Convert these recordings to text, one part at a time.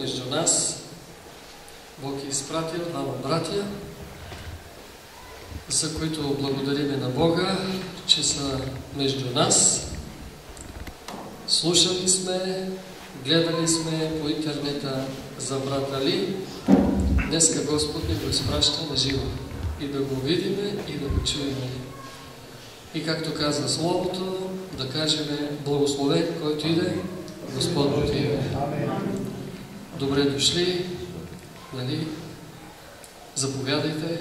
между нас. Бог е изпратил двама братя, за които благодариме на Бога, че са между нас. Слушали сме, гледали сме по интернета за брат Али. Днеска Господ ни го изпраща на живо. И да го видиме, и да го чуеме. И както казва Словото, да кажем благословен, който иде, Господното име. Добре дошли, нали? Заповядайте.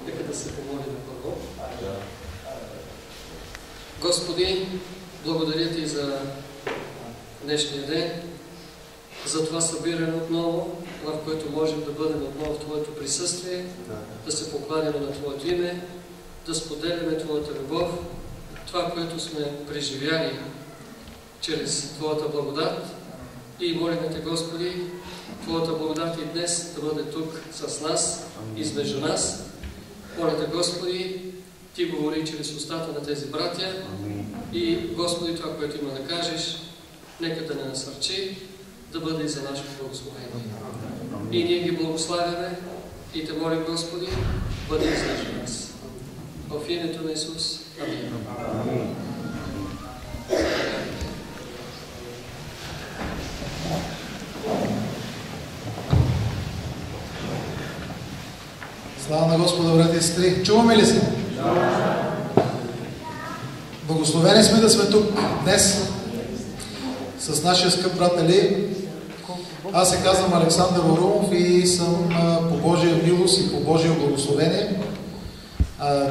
Нека да се помолим първо. Господи, благодаря Ти за днешния ден, за това събиране отново, в което можем да бъдем отново в Твоето присъствие, да се покланяме на Твоето име, да споделяме Твоята любов, това, което сме преживяли чрез Твоята благодат. И молиме Те, Господи, Твоята благодат и днес да бъде тук с нас, измежду нас. Моля Те, Господи, Ти говори чрез устата на тези братя и, Господи, това, което има да кажеш, нека да не насърчи, да бъде и за нашето благословение. И ние ги благославяме и Те молим, Господи, бъде измежду нас. В името на Исус. Амин. Слава на Господа, брати и сестри! Чуваме ли се? Благословени сме да сме тук днес с нашия скъп брат Али. Аз се казвам Александър Орумов и съм по Божия милост и по Божия благословение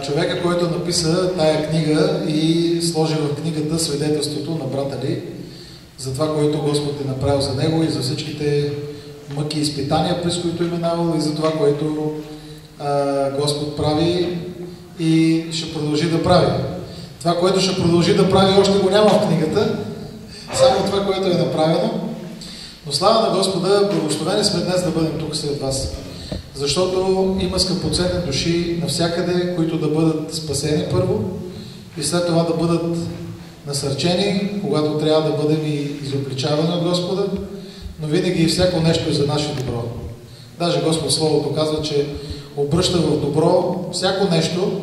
човека, който написа тая книга и сложи в книгата свидетелството на брат Али за това, което Господ е направил за него и за всичките мъки и изпитания, през които е минавал, и за това, което Господ прави и ще продължи да прави. Това, което ще продължи да прави, още го няма в книгата, само това, което е направено. Но слава на Господа, благословени сме днес да бъдем тук сред вас. Защото има скъпоценни души навсякъде, които да бъдат спасени първо и след това да бъдат насърчени, когато трябва да бъдем и изобличавани от Господа, но винаги и всяко нещо е за наше добро. Даже Господ Словото казва, че обръща в добро всяко нещо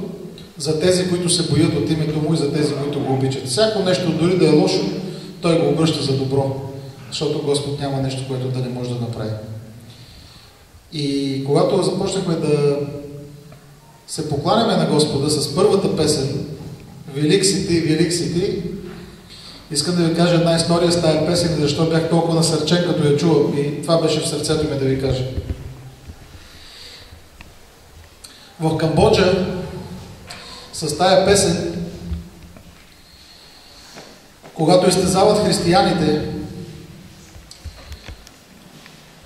за тези, които се боят от името Му и за тези, които го обичат. Всяко нещо, дори да е лошо, Той го обръща за добро, защото Господ няма нещо, което да не може да направи. И когато започнахме да се покланяме на Господа с първата песен Велик си Ти, велик си Ти, искам да ви кажа една история с тая песен, защо бях толкова насърчен, като я чувам, и това беше в сърцето ми да ви кажа. В Камбоджа с тая песен, когато изтезават християните,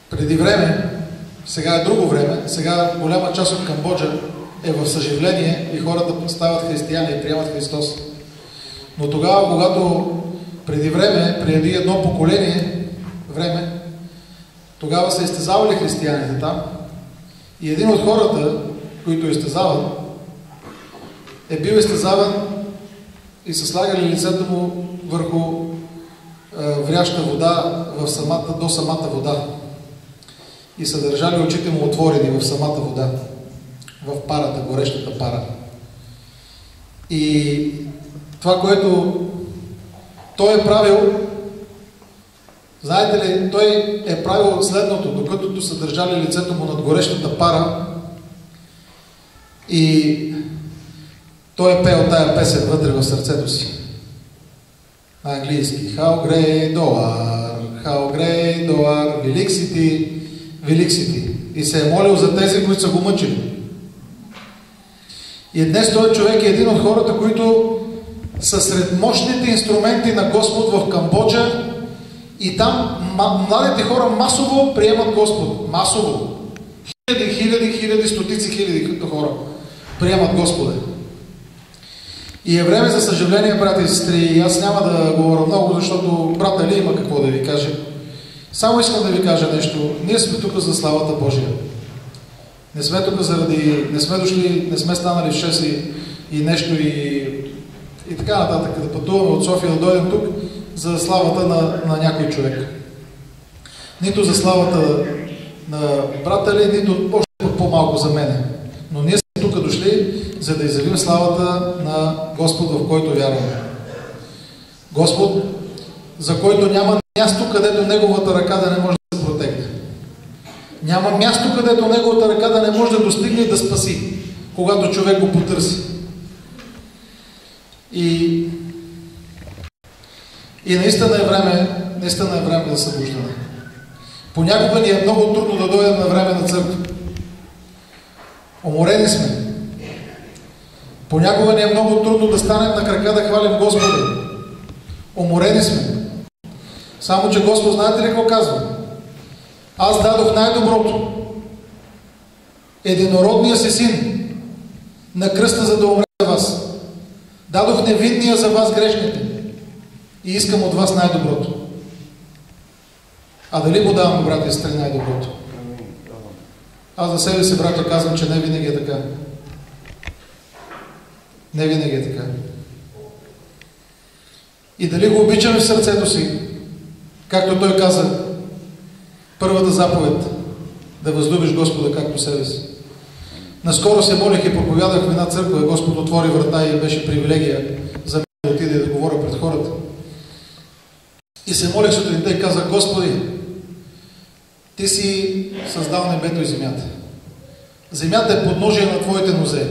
преди време, сега е друго време, сега голяма част от Камбоджа е в съживление и хората стават християни и приемат Христос. Но тогава, когато преди време, преди едно поколение време, тогава са изтезавали християните там и един от хората, които изтезават, е бил изтезаван и са слагали лицето му върху вряща вода до самата вода. И са държали очите му отворени в самата вода, в парата, горещата пара. И това, което той е правил, знаете ли, той е правил следното, докато са държали лицето му над горещата пара и той е пел тая песен вътре в сърцето си. На английски. How great thou art, how great thou art, велик си Ти, велик си Ти. И се е молил за тези, които са го мъчили. И днес този човек е един от хората, които са сред мощните инструменти на Господ в Камбоджа и там младите хора масово приемат Господ. Масово. Хиляди, стотици хиляди хора приемат Господа. И е време за съжаление, брати и сестри, и аз няма да говоря много, защото брат Али има какво да ви каже. Само искам да ви кажа нещо. Ние сме тук за славата Божия. Не сме тук не сме дошли, не сме станали в 6 и нещо и и така нататък, да пътуваме от София да дойдем тук за славата на някой човек. Нито за славата на брата ли, нито още по-малко за мене. Но ние сме тук дошли, за да изявим славата на Господ, в който вярваме. Господ, за който няма място, където Неговата ръка да не може да се протегне. Няма място, където Неговата ръка да не може да достигне и да спаси, когато човек го потърси. И наистина е време за събуждане. Понякога ни е много трудно да дойдем на време на църква. Уморени сме. Понякога ни е много трудно да станем на крака да хвалим Господа. Уморени сме. Само че Господ, знаете ли какво казва? Аз дадох най-доброто. Единородния си син на кръста, за да умре за вас. Дадох невинния за вас грешните. И искам от вас най-доброто. А дали го давам, брата и сестри, най-доброто? Аз за себе си, брата, казвам, че не винаги е така. Не винаги е така. И дали го обичаме в сърцето си, както той каза, първата заповед, да възлюбиш Господа както себе си. Наскоро се молих и проповядах в една църква, Господ отвори врата и беше привилегия за мен да отида и да говоря пред хората. И се молих сутринта и казах: Господи, Ти си създал небето и земята. Земята е подножие на Твоите нозе.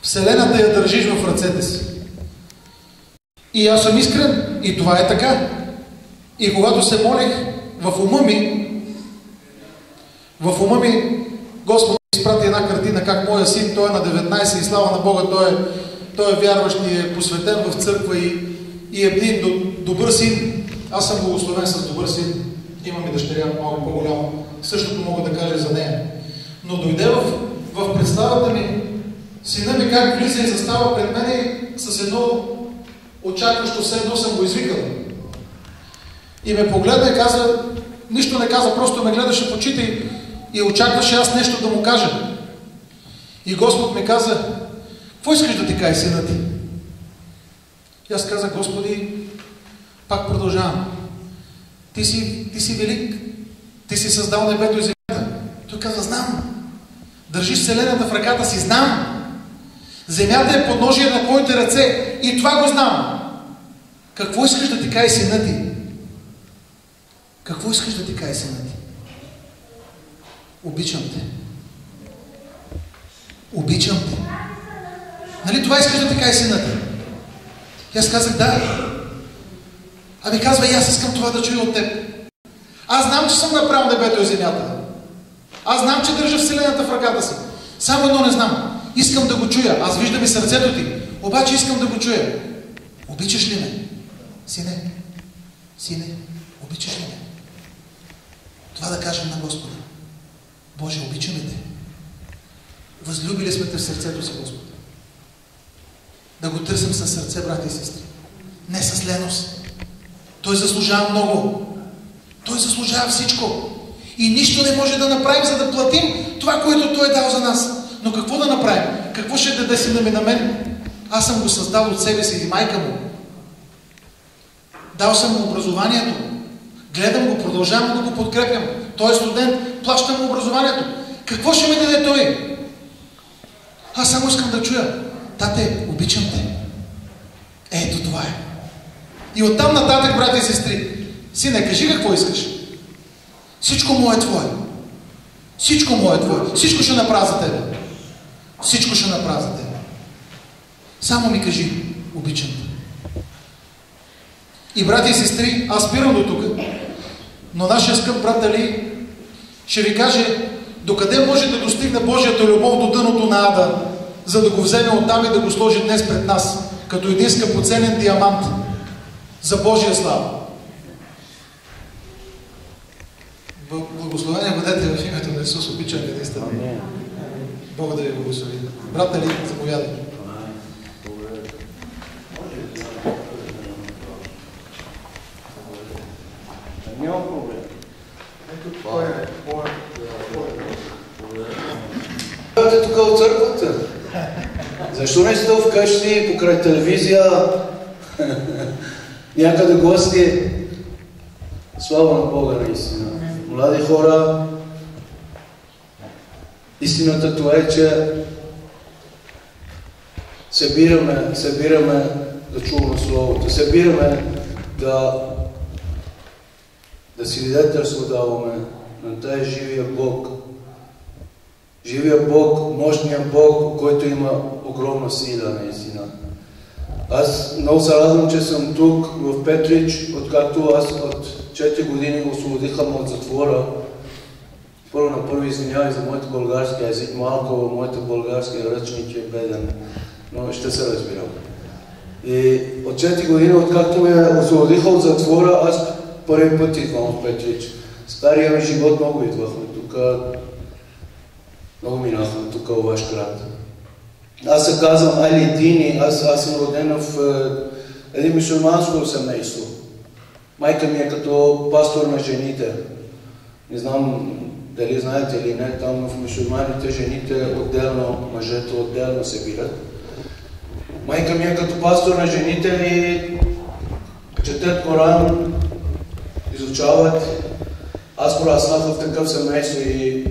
Вселената я държиш в ръцете си. И аз съм искрен, и това е така. И когато се молих, в ума ми Господ изпрати една картина, как моя син, той е на 19 и слава на Бога, той е вярващ и е посветен в църква и е един добър син. Аз съм благословен с добър син. Имам и дъщеря малко по-голяма. Същото мога да кажа за нея. Но дойде в представата ми сина ми как влиза и застава пред мен с едно очакващо все едно съм го извикал. И ме погледна и каза, нищо не каза, просто ме гледаше в очите и очакваше аз нещо да му кажа. И Господ ми каза: какво искаш да ти каже сина ти? И аз казах: Господи, пак продължавам. Ти си велик. Ти си създал небето и земята. Той каза: знам. Държиш вселената в ръката си, знам. Земята е подножие на твоите ръце и това го знам. Какво искаш да ти каже сина ти? Какво искаш да ти каже сина ти? Обичам те. Обичам те. Нали това искаш да ти каже сина ти? И аз казах: да. Ами казва: и аз искам това да чуя от теб. Аз знам, че съм направил небето и земята. Аз знам, че държа вселената в ръката си. Само едно не знам. Искам да го чуя. Аз виждам и сърцето ти. Обаче искам да го чуя. Обичаш ли ме? Сине? Сине? Обичаш ли ме? Това да кажем на Господа. Боже, обичаме те. Възлюбили сме те в сърцето си, Господа. Да го търсим със сърце, брати и сестри. Не с леност. Той заслужава много. Той заслужава всичко. И нищо не може да направим, за да платим това, което Той е дал за нас. Но какво да направим? Какво ще даде сина ми на мен? Аз съм го създал от себе си и майка му. Дал съм му образованието. Гледам го, продължавам да го подкрепям. Той е студент, плащам му образованието. Какво ще ми даде той? Аз само искам да чуя: тате, обичам те. Ето това е. И оттам нататък, брати и сестри, сине, кажи какво искаш. Всичко му е твое. Всичко му е твое. Всичко ще направя за тебе. Всичко ще направя за тебе. Само ми кажи: обичам те. И, брати и сестри, аз спирам до тук, но нашия скъп брат Али ще ви каже докъде може да достигне Божията любов до дъното на ада, за да го вземе оттам и да го сложи днес пред нас, като един скъпоценен диамант за Божия слава. Благословение бъдете в името на Исус, обичам ви наистина. Бог да ви благослови. Брат Али, заповядай. Няма проблем. Ето това е моят. Бъдете тук от църквата. За Защо не сте вкъщи покрай телевизия, някъде гости? Слава на Бога наистина. Млади хора, истината това е, че събираме да чуваме Словото, събираме да свидетелство даваме на тая живия Бог. Живия Бог, мощния Бог, който има огромна сила наистина. Аз много се радвам, че съм тук в Петрич, откакто аз от 4 години го освободиха от затвора. Първо извинявай за моят български език, малко моят български ръчник е беден, но ще се разбирам. И от 4 години, откакто ме освободиха от затвора, аз първи път идвам в Петрич. Стария ми живот много идвахме тук, много минахме тук във ваш град. Аз се казвам Али Дини, аз съм роден в един мюсюлманско семейство. Майка ми е като пастор на жените. Не знам дали знаете или не, там в мюсюлманите жените отделно, мъжете отделно се бират. Майка ми е като пастор на жените и четат Коран, изучават. Аз пораснах в такъв семейство и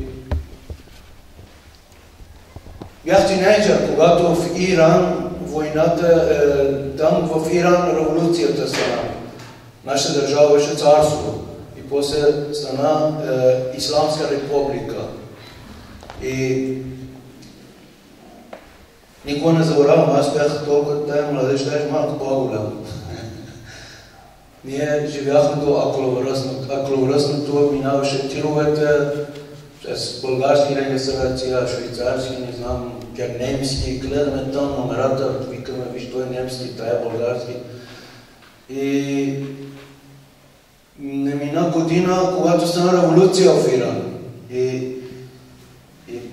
бях тинейджър, когато в Иран войната, там в Иран революцията стана. Нашата държава беше царство и после стана Исламска република. И никога не забравям, аз бях толкова тая младеж, даже малко по-голям. Ние живяхме до Акуловръстното, минаваше тировете, с български регистрация, швейцарски, не знам, немски, гледаме там номерата, викаме, виж, той е немски, тая е български. И не мина година, когато стана революция в Иран. И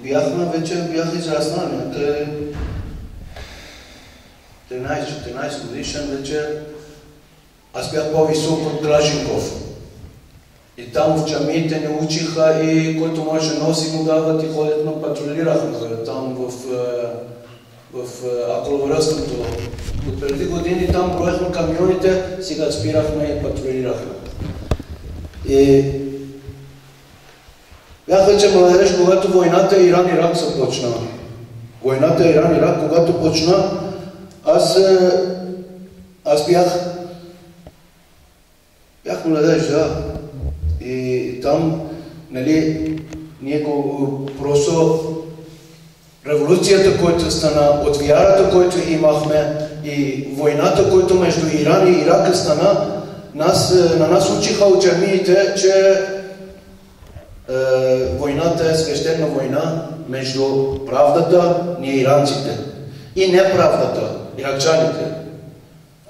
бях израснал, някъде 13 годишен вече. Аз бях по-висок от Клашинков. И там в джамиите ни учиха и който може носи му дават и ходят, но патрулирахме там в Акуловръстното. От преди години там броехме камионите, сега спирахме и патрулирахме. И бях вече младеж, когато войната Иран-Ирак започна. Войната Иран-Ирак, когато почна, аз бях младеж, да. И там, нали, ние просто революцията, която стана, от вярата, която имахме и войната, която между Иран и Ирак стана, на нас учиха от джамиите, че войната е свещена война между правдата, ние иранците, и неправдата, иракчаните.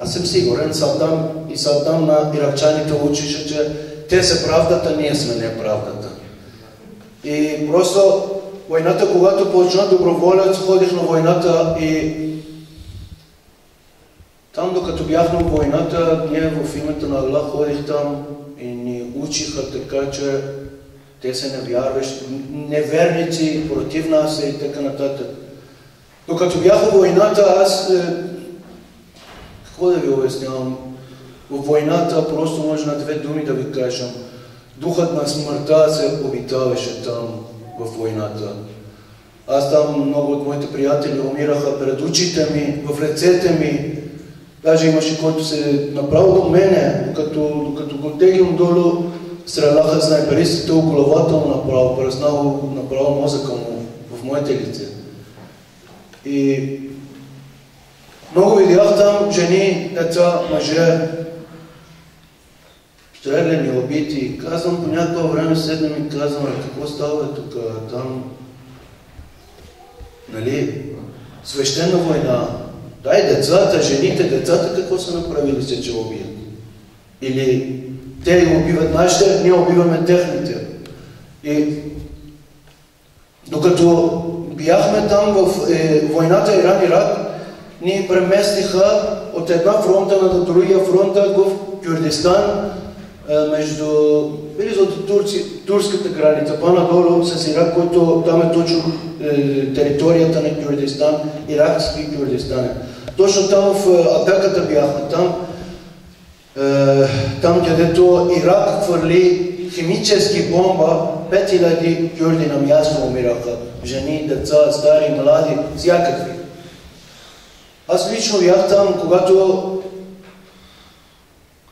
Аз съм сигурен, Саддам на иракчаните учише, че те са правдата, ние сме неправдата. И просто войната, когато почна доброволец, ходих на войната и там, докато бях на войната, ние в името на Аллах ходих там и ни учиха така, че те са неверници, против нас и така нататък. Докато бях в войната, аз какво да ви обяснявам? В войната просто може на 2 думи да ви кажем. Духът на смъртта се обитаваше там в войната. Аз там, много от моите приятели умираха пред очите ми, в ръцете ми. Даже имаше който се направо до мене, докато го теглям долу, стреляха снайперистите около главата му направо мозъка му в моите лице. И много видях там жени, деца, мъже, стреляни, убити. Казвам, по някакво време седнем и казвам, какво става тук, там, нали, свещена война. Дай децата, жените, децата какво са направили се, че убият? Или те ги убиват нашите, ние убиваме техните. И докато бяхме там в войната Иран-Ирак, ни преместиха от една фронта на другия фронта в Кюрдистан, близо до турската граница, по-надолу с Ирак, който там е точно територията на Кюрдистан, иракски Кюрдистан. Точно там в атаката бяхме, там където Ирак хвърли химически бомба, 5000 кюрди на място умираха. Жени, деца, стари, млади, всякакви. Аз лично бях там, когато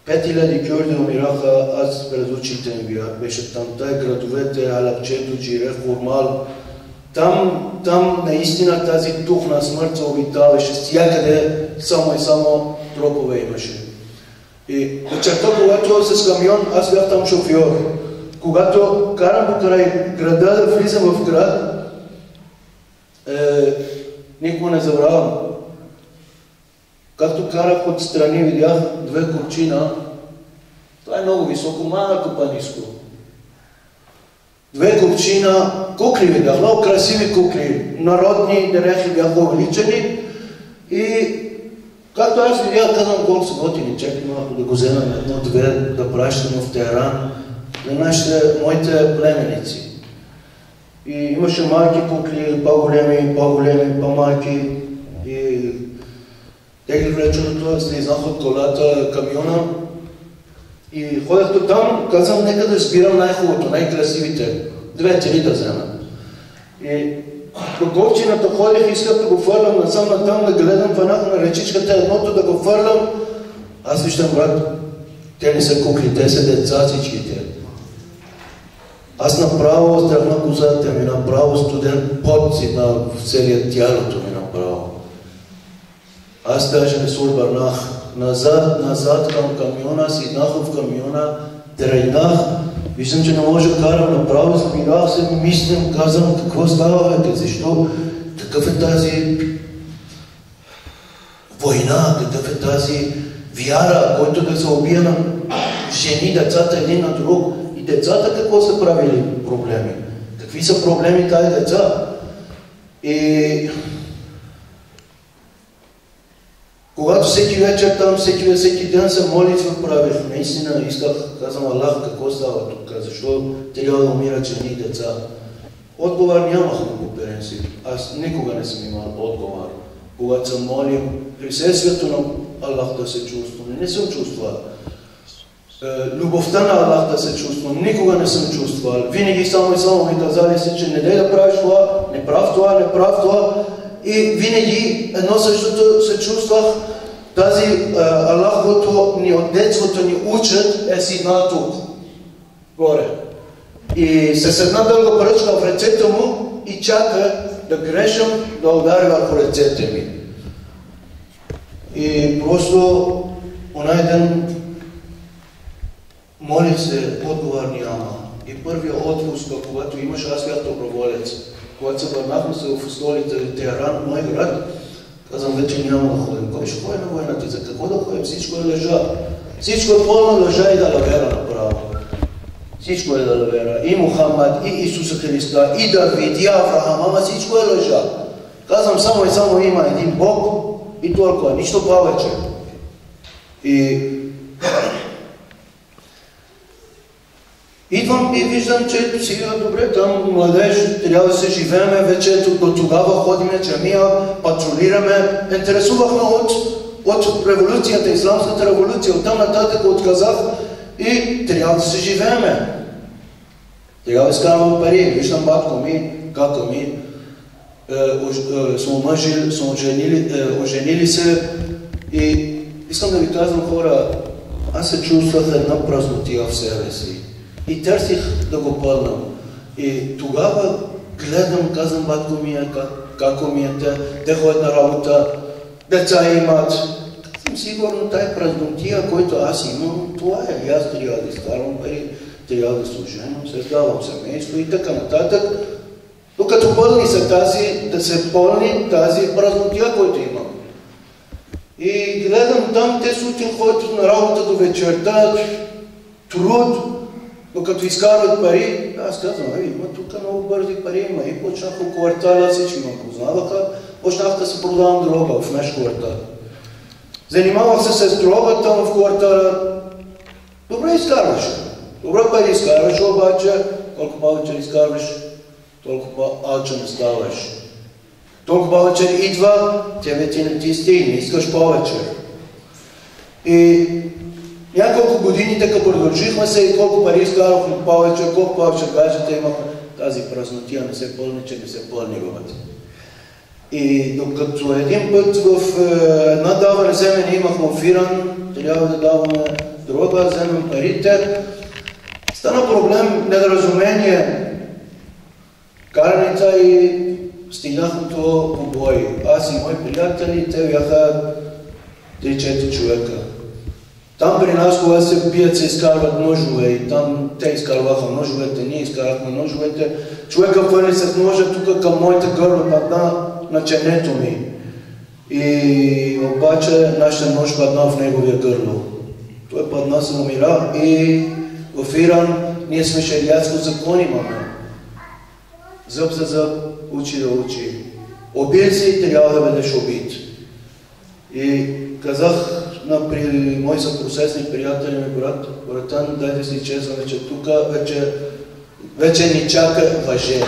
5000 кюрди умираха, аз пред очите ми беше там. Градовете, Алапчето, Джирех, Урмал. Там наистина тази дух на смърт се обитаваше. Всякъде само и само тропове имаше. И вечерта, когато с камион, аз бях там шофьор. Когато карам покрай града, да влизам в град, никога не забравям. Както карах отстрани, видях две купчина. Това е много високо, малко по-ниско. Две купчина, кукли видях, много красиви кукли. Народни дрехи бяха увеличени. И както аз видях, казвам колко са готини, чакай малко да го вземем едно-две, да пращам в Теherан за моите племеници. И имаше малки кукли, по-големи, по-малки. И те ги влеченото, слизнах от колата, камиона. И ходях до там, казвам, нека да избирам най-хубавото, най-красивите. 2-3 да взема. И до ковчината ходих, исках да го фърлям насам натам, да гледам фанах на речичката, едното да го фърлям. Аз виждам, брат, те не са кукли, те са деца всичките. Аз направо стръгна козата ми, направо студен пот си на целият тялото ми направо. Аз даже не се обърнах. Назад към камиона, седнах в камиона, тръгнах. Виждам, че не може да карам направо, спирах се, мислям, казвам, какво става, защо, какъв е тази война, какъв е тази вяра, който да се убие на жени, децата един на друг. И децата какво са правили проблеми? Какви са проблеми тази деца? И когато всеки вечер там, всеки ден се молитва правих, наистина исках, казвам, Аллах, какво става тук, защо трябва да умират жени и деца? Отговор нямах на конференции. Аз никога не съм имал отговор. Когато съм молил, присъствието на Аллах да се чувствам, не съм чувствал. Любовта на Аллах да се чувствам, никога не съм чувствал. Винаги само и само ми казали се, че не дай да правиш това, не прав това. И винаги едно същото се чувствах, тази Аллах, който ни от детството ни учат, е седнал тук, горе. И с една дълга пръчка в ръцете му и чака да грешам, да удари върху ръцете ми. И просто онай ден молих се, отговор няма. И първия отпуск, когато имаш, аз бях доброволец. Когато се върнахме се в столица Теherан, мой град, казвам, вече няма да ходим. Кой ще ходи на войната? За какво да ходим? Всичко е лъжа. Всичко е пълна лъжа и далавера направо. Всичко е далавера. И Мухаммад, и Исуса Христа, и Давид, и Авраам, ама всичко е лъжа. Казвам, само и само има един Бог и толкова, нищо повече. И идвам и виждам, че сега добре, там младеж, трябва да се живееме, вече до тогава ходиме джамия, патрулираме, интересувахме от революцията, исламската революция, оттам нататък отказах и трябва да се живееме. Трябва да изкарвам пари, виждам батко ми, както ми, са оженили се и искам да ви казвам, хора, аз се чувствах една празнотия в себе си. И търсих да го пълнам. И тогава гледам, казвам, батко ми е, како ми е, те ходят на работа, деца имат. Съм сигурно тая празнотия, който аз имам, това е. И аз трябва да изкарвам пари, трябва да служам, създавам семейство и така нататък. Докато пълни са да се пълни тази празнотия, който имам. И гледам там, те сутрин ходят на работа до вечерта, труд, докато изкарват пари, аз казвам, има тук много бързи пари, има и почнах по квартала, всички ме познаваха, почнах да се продавам дрога в наш квартал. Занимавах се с дрогата в квартала Добре изкарваш. Добре пари изкарваш, обаче колко повече изкарваш, толкова алчен ставаш. Толкова повече идва, тебе ти не ти стигне, искаш повече. И няколко години така продължихме се и колко пари изкарвахме повече, колко повече гаджета имахме. Тази празнотия не се пълни, че не се пълни бъдат. И докато един път в една даване земене имахме офиран, трябва да даваме дроба, вземем парите, стана проблем, недоразумение, караница и стигнахме до побой. Аз и мои приятели, те бяха 3-4 човека. Там при нас, когато се бият, се изкарват ножове и там те изкарваха ножовете, ние изкарвахме ножовете. Човека хвърли с ножа тук към моята гърла, падна на ченето ми. И обаче нашия нож падна в неговия гърло. Той падна, се умира и в Иран ние сме шериатско закон имаме. Зъб за зъб, учи да учи. Убийци трябва да бъдеш убит. И казах на мои съпросесни приятели ми, братан, дай да си изчезваме, че тук вече ни чака въже.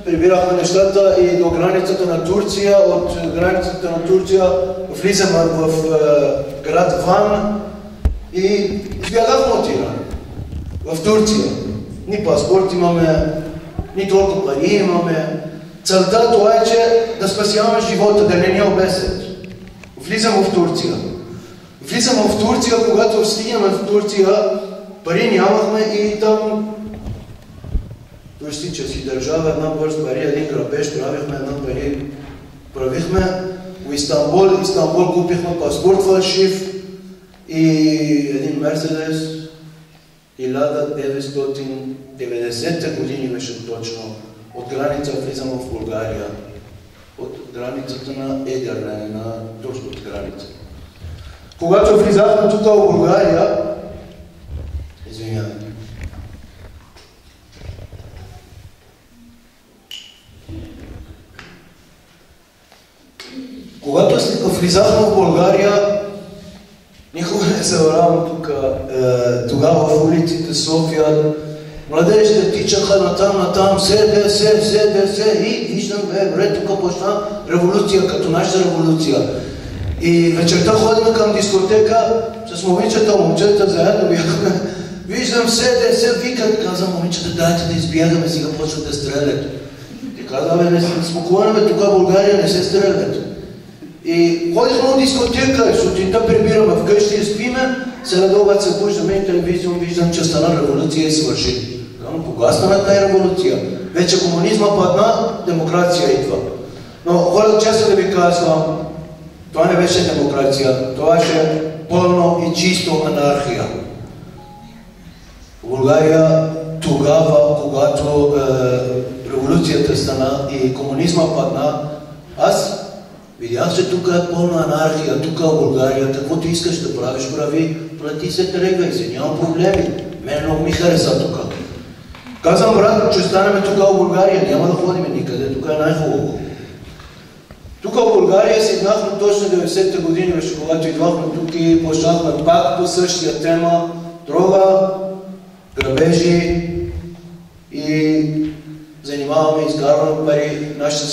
Прибирахме нещата и до границата на Турция, от границата на Турция влизаме в град Ван и избягахме от Иран, в Турция. Ни паспорт имаме, ни толкова пари имаме. Целта това е, че да спасяваме живота, да не ни обесят. Влизаме в Турция. Влизаме в Турция, когато стигнем в Турция, пари нямахме и там туристически държава, една бърз пари, един грабеж, правихме в Истанбул купихме паспорт фалшив и един Мерседес 1990 години беше точно. От граница влизаме в България. От границата на Едерне, на турската граница. Когато влизахме тук в България, извинявайте, когато влизахме в България, никога не забравям тук, тогава в улиците София, младежите тичаха натам, се и виждам, тук почна революция, като нашата революция. И вечерта ходим към дискотека с момичета заедно бяхме. Виждам се викат, казвам, момичета, дайте да избягаме, сега почват да стрелят. И казваме, не спокойно, тук в България не се стрелят. И ходихме от дискотека, сутринта прибираме вкъщи и спиме, сега обаче се пущаме и телевизион, виждам, че стана революция и свърши. Кога стана тази революция? Вече комунизма падна, демокрация идва. Но хора, често да ви казвам, това не беше демокрация, това беше пълно и чисто анархия. В България тогава, когато революцията стана и комунизма падна, аз видях, че тук е пълна анархия, тук в България, каквото искаш да правиш, плати се, тръгвай се, няма проблеми. Мен много ми хареса тук. Казвам, брат, че станем тук в България, няма да ходим никъде, тук е най-хубаво. Тук в България седнахме точно 90-те години, когато идвахме тук и почнахме пак по същия тема, дрога, грабежи и занимаваме, изкарваме пари. Нашия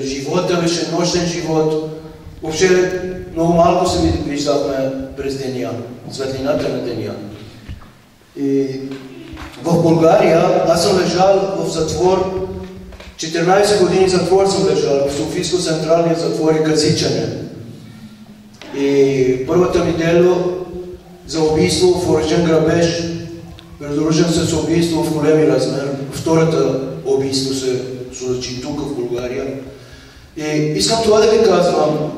живота беше нощен живот. Въобще много малко се виждахме през деня, светлината на деня. И в България аз съм лежал в затвор, 14 години затвор съм лежал, в Софийско централния затвор и Казичане. И първата ми дело за убийство в оръжен грабеж, придружен с убийство в големи размер. Втората убийство се случи тук в България. И искам това да ви казвам.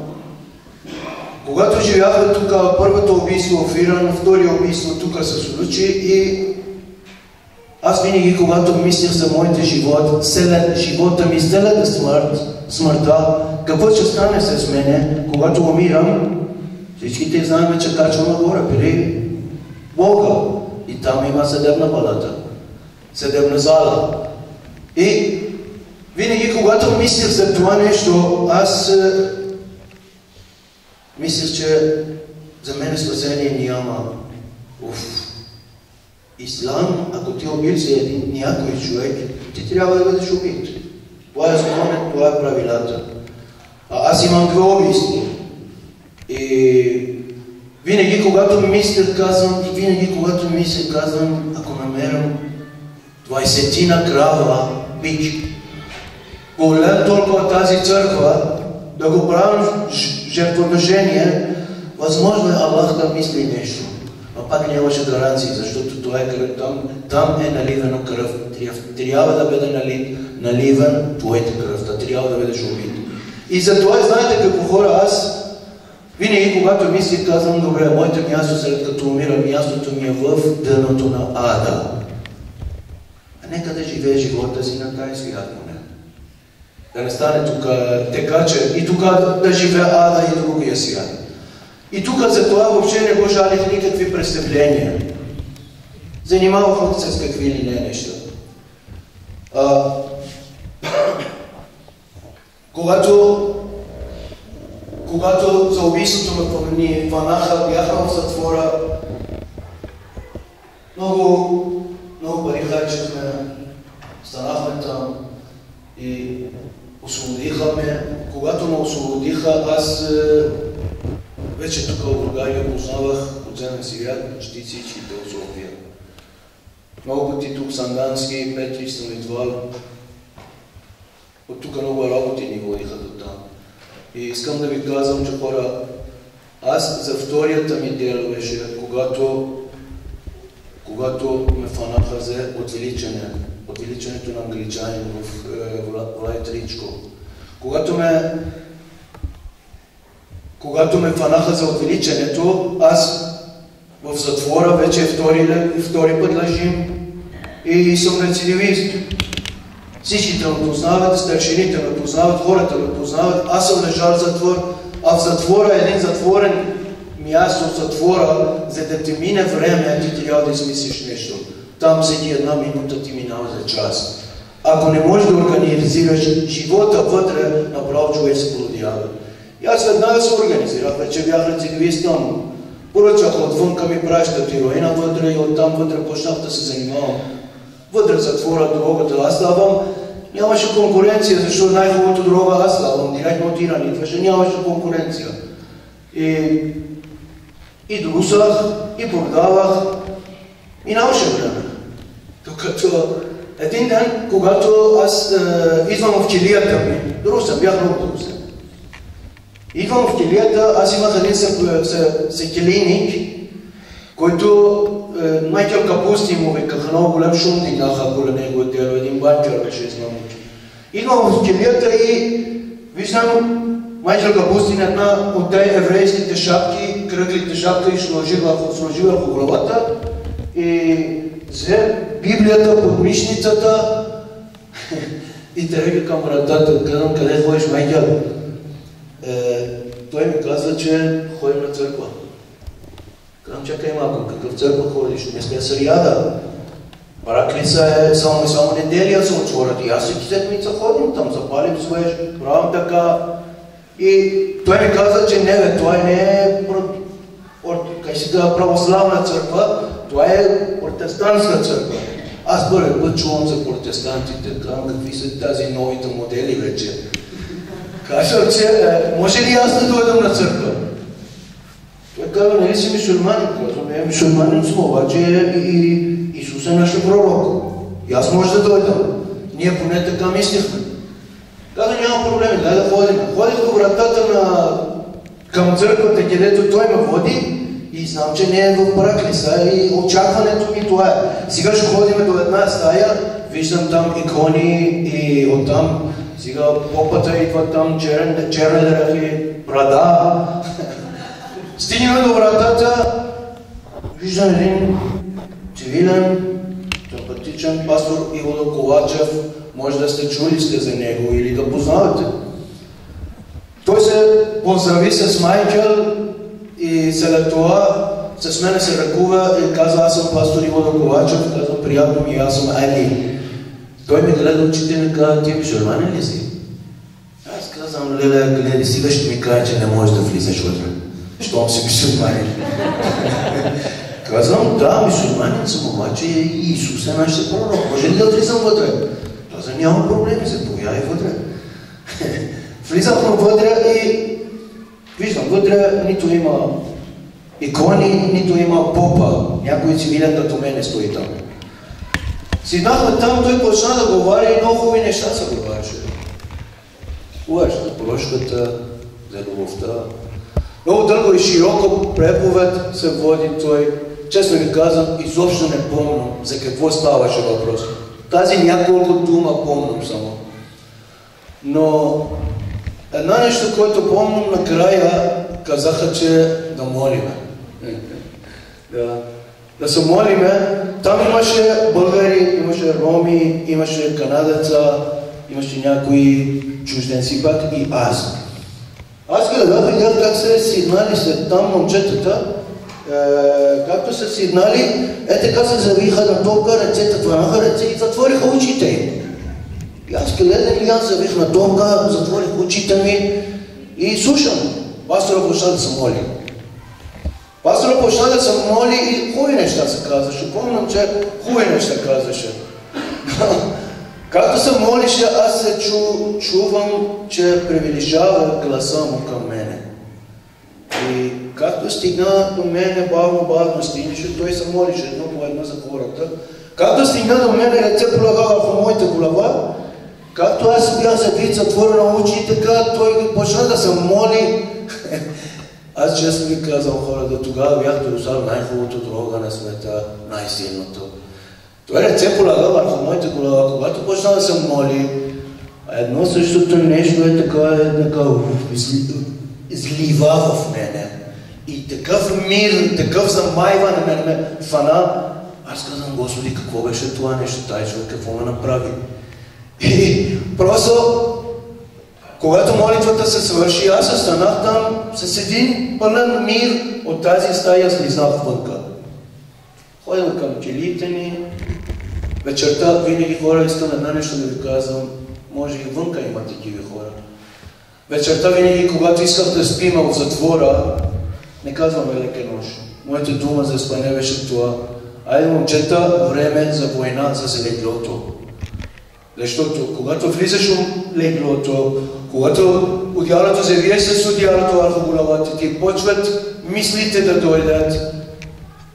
Когато живяхме тук, първото убийство в Иран, втория убийство тук се случи и аз винаги, когато мислях за моите живот, след живота ми, след смъртта, какво ще стане с мене, когато умирам, всичките знаем, че качвам нагоре при Бога. И там има съдебна палата, съдебна зала. И винаги, когато мислях за това нещо, аз мислях, че за мен спасение няма. Ислам, ако ти убил си някой човек, ти трябва да бъдеш убит. Това е законът, това е правилата. Аз имам две убийства. И винаги, когато мисля, казвам, ако намерям 20-тина крава, бич, погледам толкова тази църква, да го правим жертвоприношение, възможно е Аллах да мисли нещо. Но пак нямаше гаранции, защото това е кръв, там е наливано кръв. Трябва да бъде наливан твоята кръв, трябва да бъдеш убит. И затова, знаете какво хора, аз винаги, когато мисля, казвам, добре, моето място, след като умира, мястото ми е в дъното на ада. А нека да живее живота си на тази свят, моля. Да не стане тук така, че и тук да живее ада и другия свят. И тук за това въобще не го жалих никакви престъпления. Занимавахме се с какви ли не неща. Когато за убийството ни хванаха, бяха в затвора, много пари харчихме, станахме там и освободиха ме. Когато ме освободиха, аз вече тук в България познавах подземен свят, почти всички философия. Много пъти тук Сандански, Петрич съм идвал. От тук много работи ни водиха до там. И искам да ви казвам, че хора, аз за вторията ми дело беше, когато ме фанаха за отвеличането на англичанин в Влайтричко. Когато ме фанаха за отвеличането, аз в затвора вече втори път лежим и съм рецидивист. Всичките ме познават, старшините ме познават, хората ме познават. Аз съм лежал в затвор, а в затвора е един затворен място в затвора, за да ти мине време, ти трябва да измислиш нещо. Там всеки една минута ти минава за час. Ако не можеш да организираш живота вътре, направо човек се полудява. И аз веднага се организирах, вече бях рецидивист там. Поръчах отвънка ми пращат heroина вътре и оттам вътре почнах да се занимавам. Вътре затвора дрогата аз давам. Нямаше конкуренция, защото най-хубавото дрога аз давам. Директно от Иран идваше, нямаше конкуренция. И друсах, и продавах, и нямаше време. Докато един ден, когато аз идвам в келията ми, друсам, бях много друсен. Идвам в келията, аз имах един секелийник, който Майкъл Капусти му викаха, много голям шум дигнаха около него дело, един банкер беше измамник. Идвам в келията и виждам Майкъл Капусти на една от тези еврейските шапки, кръглите шапки и сложи върху главата и взе Библията под мишницата и тръгна към вратата. Казвам, къде ходиш, Майкъл? Той ми казва, че ходим на църква. Казвам, чакай малко, какъв църква ходиш? Днес е сряда. Параклиса е само неделя се отворят. И аз всеки седмица ходим там, запалим свеж, правим така. И той ми каза, че не, това не е православна църква, това е протестантска църква. Аз първи път чувам за протестантите, казвам какви са тази новите модели вече. Казвам, че може ли аз да дойдам на църква? Той казва, нали си мюсюлманин? Казвам, не, мюсюлманин съм, обаче и Исус е нашия пророк. И аз може да дойдам. Ние поне така мислихме. Каза, няма проблеми, дай да ходим. Ходих до вратата към църквата, където той ме води и знам, че не е в Параклиса и очакването ми това е. Сега ще ходим до една стая, виждам там икони и оттам сега попата идва там, черни дрехи, брада. Стигнем до вратата, виждам един цивилен, симпатичен пастор Иводо Ковачев. Може да сте чули сте за него или да познавате. Той се поздрави с Майкъл и след това с мене се ръкува и казва, аз съм пастор Иводо Ковачев, казва, приятно ми, аз съм Али. Той ми гледа очите и ми казва, ти мюсюлманин ли си? Аз казвам, леле, гледай, сега ще ми каже, че не можеш да влизаш вътре. Щом си мюсюлманин. Казвам, да, мюсюлманин съм, обаче и Исус е нашия пророк. Може ли да влизам вътре? Казвам, няма проблеми, заповядай вътре. Влизам вътре и виждам, вътре нито има икони, нито има попа. Някой цивилен като мене стои там. Седнахме там, той почна да говори и много хубави неща се говореше. Говореше за прошката, за любовта. Много дълго и широко преповед се води той. Честно ви казвам, изобщо не помня за какво ставаше въпрос. Тази няколко дума помням само. Но една нещо, което помням накрая, казаха, че да молиме. Да се молиме. Там имаше българи, имаше роми, имаше канадеца, имаше някои чужденци пак и аз. Аз гледах, видях как се седнали след там момчетата, както се седнали, така се завиха на топка, ръцете твърнаха ръце и затвориха очите им. И аз гледам и аз завих на топка, затворих очите ми и слушам. Пастора почна да се моли. Пастора почна да се моли и хубави неща се казваше. Помням, че хубави неща казваше. Както се молише, аз се чувам, че превеличава гласа му към мене. И както стигна до мене, бавно стигнеше, той се молише едно по едно за хората. Както стигна до мене, ръце полага върху моята глава, както аз бях завит, затворена очи и така, той почна да се моли. Аз честно ви казвам хората, тогава бях досал най-хубавото дрога на света, най-силното. Той ръце полага върху моята глава, когато почна да се моли, едно същото нещо е така излива в мене. И такъв мир, такъв замайване ме фана. Аз казвам, Господи, какво беше това нещо, тай човек, какво ме направи? И просто, когато молитвата се свърши, аз останах там с един пълен мир от тази стая, слизнах вънка. Ходим към келите ни. Вечерта винаги хора, искам една нещо да ви казвам, може и вънка има такива хора. Вечерта винаги, когато исках да спима в затвора, не казвам лека нощ. Моята дума за спане беше това. Айде, момчета, време за война, за леглото. Защото когато влизаш в леглото, когато одялото завиеш с одялото върху главата ти, почват мислите да дойдат,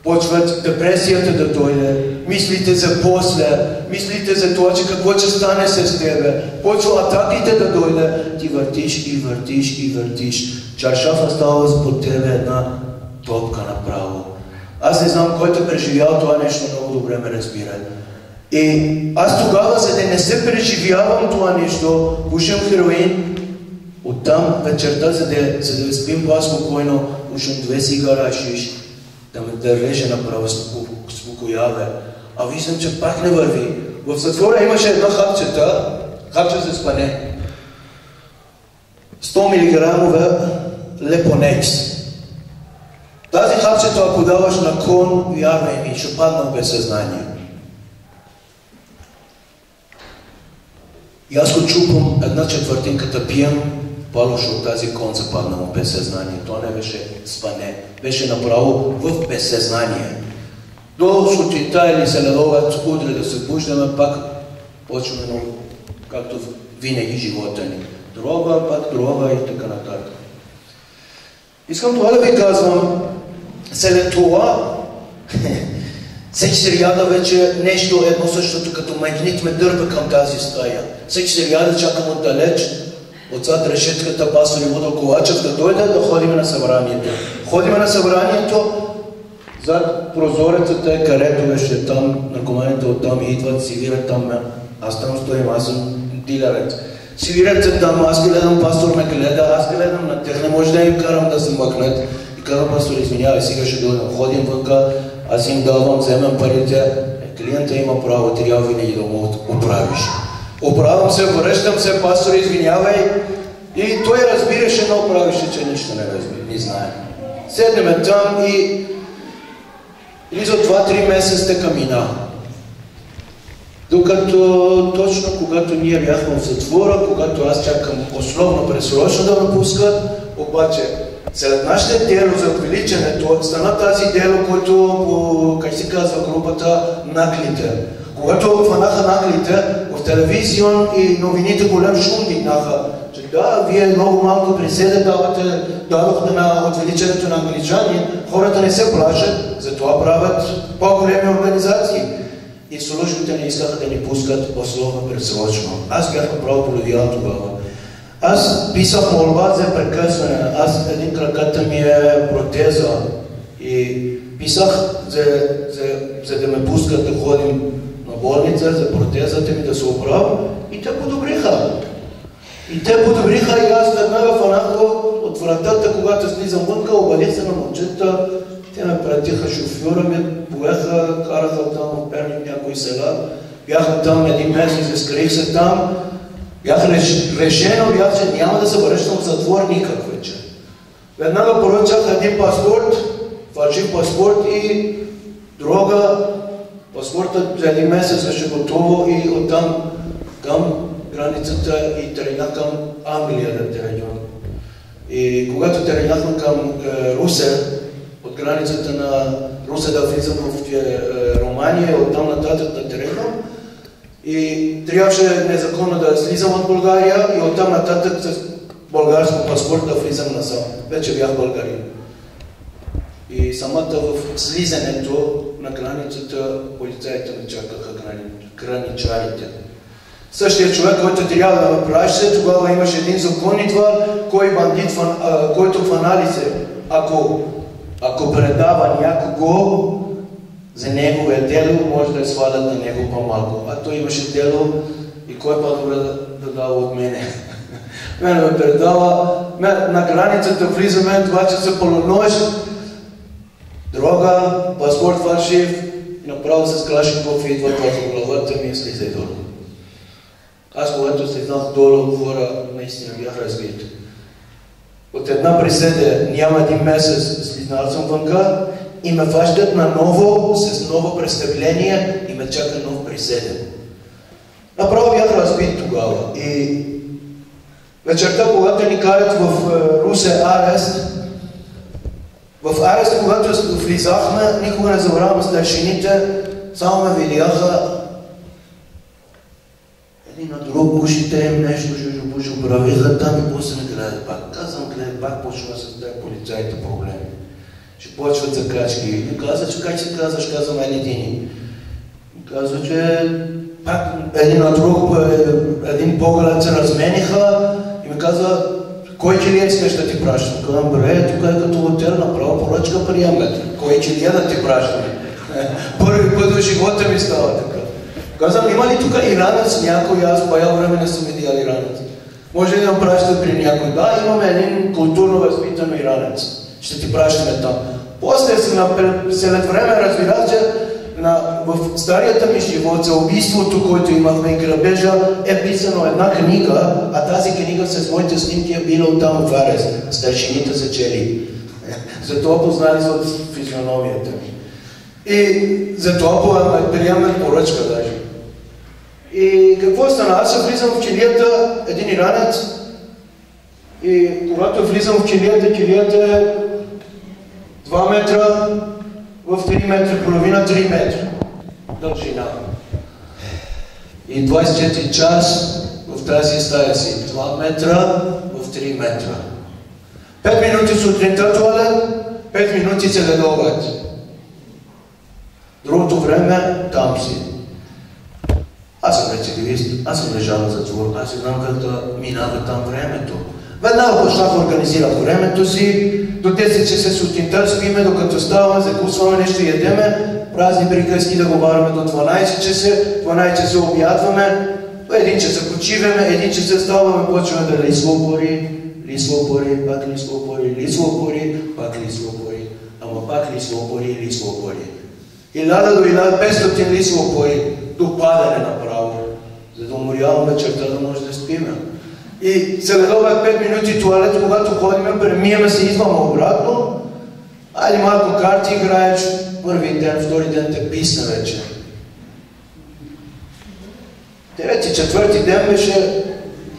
почват депресията да дойде, мислите за после, мислите за това, че какво ще стане с тебе, почва атаките да дойде, ти въртиш и въртиш и въртиш. Чаршафа става под тебе една топка направо. Аз не знам, който преживял това нещо, много добре ме разбира. И аз тогава, за да не се преживявам това нещо, пушам хероин, оттам вечерта, за да спим по-спокойно, пушам 2 цигара шиш, да ме държеше направо спокояве. А виждам, че пак не върви. В затвора имаше една хапче за спане. 100 мг Лепонекс. Тази хапчето, ако даваш на кон, вярвай ми, ще падна без съзнание. И аз го чупам, 1/4 пием, палош от тази кон се паднало без съзнание. Това не беше спане, беше направо в безсъзнание. До сутринта или следоват утре да се буждаме, пак почваме много, както винаги живота ни. Дрога, пак дрога и така нататък. Искам това да ви казвам, след това, всеки сериада вече нещо едно същото, като магнит ме дърпа към тази стая. Всеки сериада чакам отдалеч, отзад решетката пастор Иво Ковачев да дойде да ходим на събранието. Ходим на събранието, зад прозорецата е където беше там, наркоманите оттам идват, свират там, аз там стоим, аз съм дилерец. Свират се там, аз гледам, пастор ме гледа, аз гледам на тях, не може да им карам да се мъкнат. И казвам, пастор, извинявай, сега ще дойдем, ходим вънка, аз им давам, вземем парите, клиента има право, трябва винаги да му оправиш. Оправям се, връщам се, пастор, извинявай. И той разбираше, но оправише, че нищо не разбира, не знае. Седнем там и за 2-3 месеца така мина. Докато точно когато ние бяхме в затвора, когато аз чакам основно пресрочно да напуска, Обаче, след нашите дело за увеличенето, стана тази дело, което, как се казва групата, наглите. Когато хванаха наглите, в телевизион и новините голям шум дигнаха, че да, вие много малко приседе дадохте на увеличението на англичани, хората не се плашат, затова правят по-големи организации. И службите не искаха да ни пускат условно предсрочно. Аз бях направо полудял тогава. Аз писах молба за прекъсване. Един краката ми е протеза. И писах за да ме пускат да ходим на болница, за протезата ми да се оправя. И те подобриха. И аз веднага фанах от вратата, когато слизам вънка, обадих се на момчета. Те ме пратиха шофьора ми, поеха, караха там в Перник някои села. Бяха там един месец, скрих се там. Бях решено, че няма да се връщам в затвор никак вече. Веднага поръчах един паспорт, фалшив паспорт и друга. Паспортът за един месец беше готово и оттам към границата и тръгнах към Англия да тръгвам. И когато тръгнахме към Русе, от границата на Русе да влизам в Румъния, оттам нататък да тръгвам. И трябваше незаконно да слизам от България и оттам нататък с българско паспорт да влизам насам. Вече бях българин. И самата в слизането на границата полицаите ме чакаха, граничарите. Същия човек, който трябва да ме праща, тогава имаше един закон и това, кой бандит, който хванали се, ако предава някого за неговия дело, може да свалят на него по-малко. А той имаше дело и кой по-добре да дава от мене. Мене ме предава, на границата влизаме 2 часа полунощ, дрога, паспорт фалшив и направо с Калашников идват в главата ми и слизай долу. Аз когато слизнах долу, хора наистина бях разбит. От една приседа няма един месец слизнал съм вънка и ме фащат наново с ново представление и ме чака нов приседен. Направо бях разбит тогава. И вечерта, когато ни карат в Русе арест, в арест, когато влизахме, никога не забравям старшините, само ме видяха един на друг, ушите им нещо жужу-бужу правиха там и после ме гледат пак. Казвам, гледай пак, почва с тези полицайите проблеми. Ще почват за крачки. И казва, че как си казваш, казвам един. Казва, че пак един на друг, един поглед се размениха и ми казва, кой килия искаш да ти пращам? Казвам, бре, тук е като хотел, направо поръчка приемат. Кой килия да ти пращам? Първи път в живота ми става така. Казвам, има ли тук иранец някой? Аз бая време не съм видял иранец. Може ли да пращат при някой? Да, имаме един културно възпитан иранец. Ще ти пращаме там. После след време разбирах, че в старията ми живот за убийството, което имахме и грабежа, е писано една книга, а тази книга с моите снимки е била там в арест. Старшините са чели. Затова познали са от физиономията ми. И затова приемат поръчка даже. И какво стана? Аз се влизам в килията, един иранец, и когато влизам в килията е 2 метра в 3 метра, половина 3 метра дължина. И 24 час в тази стая си, 2 метра в 3 метра. 5 минути сутринта туалет, 5 минути следобед. Другото време там си. Аз съм рецидивист, аз съм лежал на затвор, аз знам как да минава там времето. Веднага почнах да организирах времето си, до 10 часа сутринта спиме, докато ставаме, закусваме нещо, ядеме, празни приказки да говорим до 12 часа, 12 часа обядваме, до 1 часа почиваме, 1 часа ставаме, почваме да лислопори, пак лислопори, пак лислопори, ама пак лислопори. 1000 до 1500 лислопори до падане направо, за да уморяваме вечерта да може да спиме. И следове 5 минути туалет, когато ходим, премиеме се, идваме обратно. Айде малко карти играеш, първи ден, втори ден те писна вече. Трети, четвърти ден беше,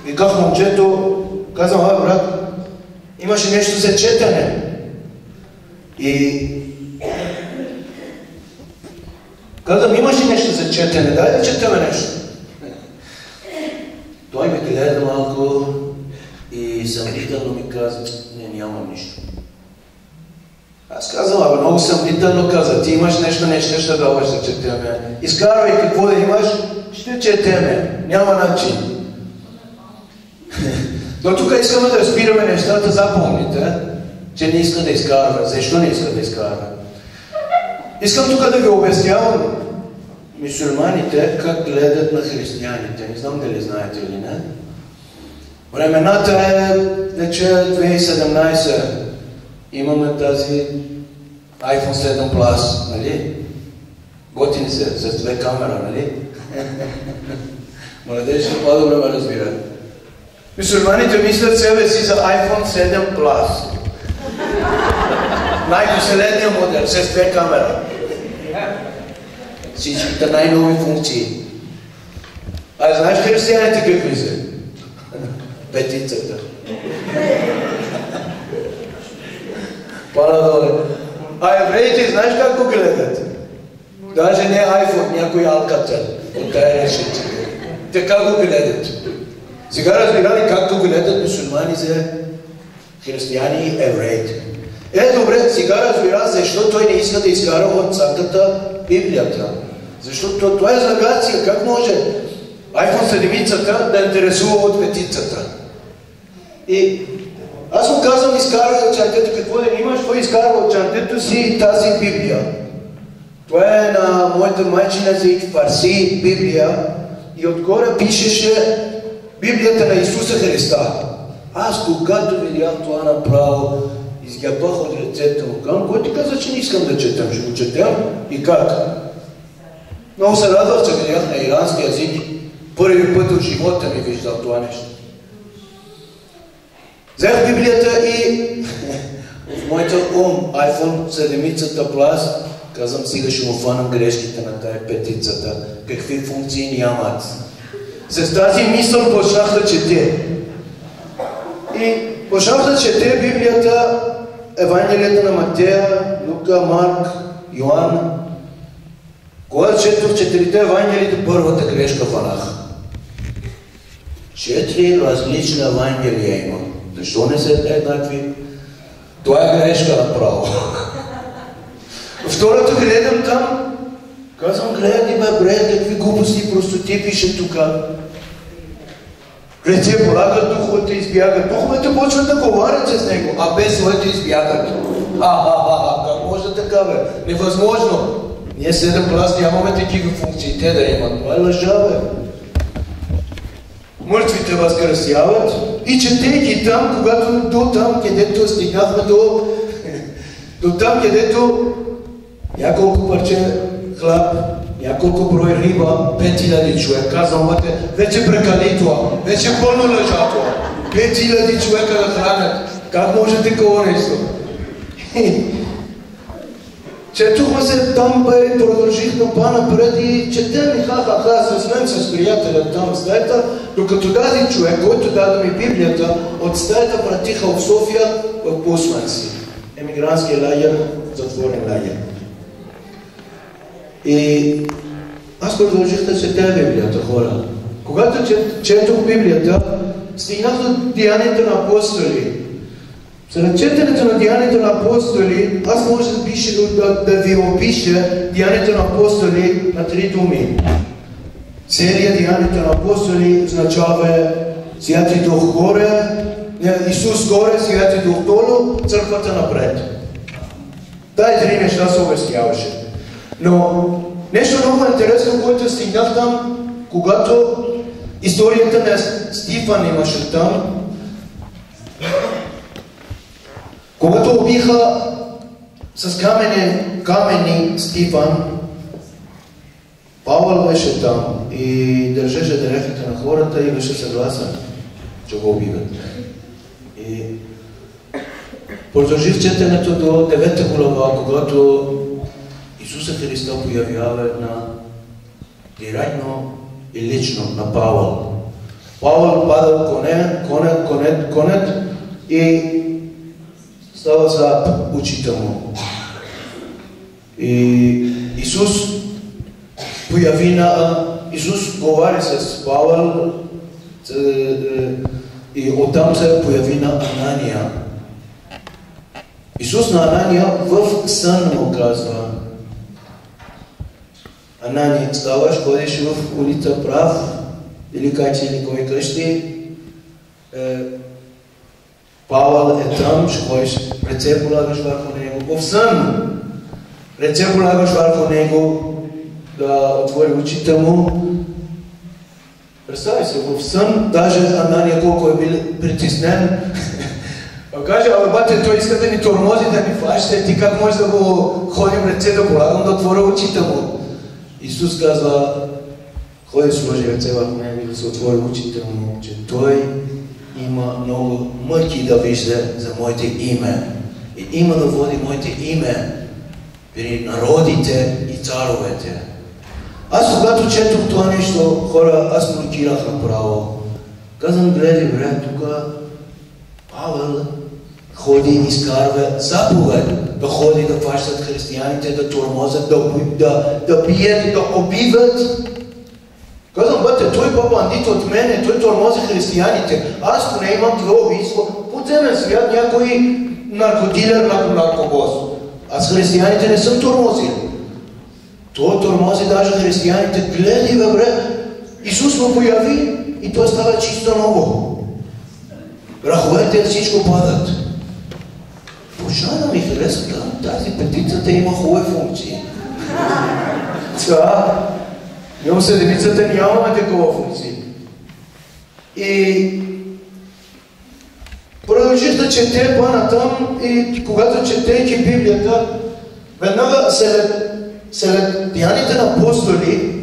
виках момчето, казвам, брат, имаше нещо за четене. И казвам, имаше нещо за четене, дай да четеме нещо. Той ме гледа малко и съмнително ми каза, не, нямам нищо. Аз казвам, абе, много съмнително каза, ти имаш нещо, ще даваш да четеме. Изкарвай какво да имаш, ще четеме. Няма начин. Но тук искаме да разбираме нещата, запомните, че не иска да изкарва. Защо не иска да изкарва? Искам тук да ви обяснявам мюсюлманите как гледат на християните. Не знам дали знаете или не. Времената е вече 2017. Имаме тази iPhone 7 Plus, нали? Готини се, с две камера, нали? Младежи по-добре ме разбират. Мюсюлманите мислят себе си за iPhone 7 Plus. Най-последния модел, с две камера. Всичките най-нови функции. А знаеш християните какви са? Петицата. По-надоле. А евреите знаеш как го гледат? Даже не iPhone, някой Alcatel от тая решите. Така го гледат. Сега разбирали как го гледат мюсюлмани за християни и евреите. Добре, сега разбира защо той не иска да изкара от църквата Библията. Защото това е загадка. Как може iPhone 7 да интересува от петицата? И аз му казвам, изкарвай от чантето, какво да имаш, той изкарва от чантето си тази Библия. Това е на моята майчина език, фарси Библия, и отгоре пишеше Библията на Исуса Христа. Аз когато видях това направо, изгъбах от ръцете му към, кой ти каза, че не искам да четам? Ще го четем и как? Много се радвах, че видях на ирански език. Първи път от живота ми виждал това нещо. Взех Библията и в моята iPhone 7 Plus казвам, сега ще му фанам грешките на тая петицата. Какви функции нямат. С тази мисъл почнах да чете. И почнах да чете Библията, Евангелията на Матея, Лука, Марк, Йоан. Когато четох четирите Евангелията, първата грешка фанах. 4 различни Евангелия има. Защо не са еднакви? Това е грешка направо. Втората гледам там, казвам, гледай, бред, какви глупости, просто ти пише тук. Ръце полагат, духовете избягат. Духовете почват да говорят с него, а без своите избягат. Как може да така, бе? Невъзможно. Ние 7 клас нямаме такива функции, те да имат. Това е лъжа, бе. Мъртвите възкръсяват и четейки там, когато до там, където стигнахме до там, където няколко парче хляб, няколко брой риба, 5000 човека. Казвам, вече прекали това, вече пълно лъжа това. 5000 човека да хранят. Как може такова нещо? Четохме се там, продължихме по-напред и четем и ха-ха-ха, съснем с приятеля там в стаята, докато тази човек, който даде ми Библията, от стаята вратиха в София в Пусманци. Емигрантски лагер, затворен лагер. И аз продължих да четя Библията, хора. Когато четох Библията, стигнах до Деянията на апостоли. Сред четенето на Деянията на апостоли, аз може да ви опиша Деянията на апостоли на 3 думи. Серия Деянията на апостоли означава Святи Дух горе, Исус горе, Святи Дух долу, църквата напред. Тая 3 неща се обясняваше. Но нещо много интересно, което стигнах там, когато историята на Стифан имаше там, когато убиха с камени Стифан, Павел беше там и държеше дрехите на хората и беше съгласен, че го убиват. И продължих четенето до 9 глава, когато Исуса Христа появява директно и лично на Павел. Павел пада конет и става слаб очите му. И Исус говори с Павел и оттам се появи на Анания. Исус на Анания в сън му казва: Анания, ставаш, ходиш в улица прав, или качи или кой къщи, Павел е там, ще ходиш, ръце полагаш върху него. В сън ръце полагаш върху него, да отвори очите му. Представи се, в сън, даже Анания колко е бил притеснен, каже: абе бате, той иска да ни тормози, да ни фаща, ти как можеш да го ходим ръце да полагам, да отворя очите му? Исус казва: ходи, сложи ръце върху него и да се отвори очите му, че той има много мъки да вижда за моите име. И има да води моите име при народите и царовете. Аз когато четох това нещо, хора, аз блокирах направо. Казвам: гледай, бре, тук Павел ходи и изкарва заповед да ходи да фащат християните, да тормозят, да бият, да убиват. Казвам: бате, той по-бандит от мене, той тормози християните. Аз поне имам това убийство. Подземен свят някой наркодилер, наркобос. Аз християните не съм тормозил. Той тормози даже християните. Гледай, бре, Исус му появи и той става чисто ново. Раховете всичко падат. Почна да ми харесва, тази петицата има хубави функции. Ние в седмицата нямаме такова функции. И продължих да чете по-натам и когато четейки Библията, веднага след Деяните на апостоли,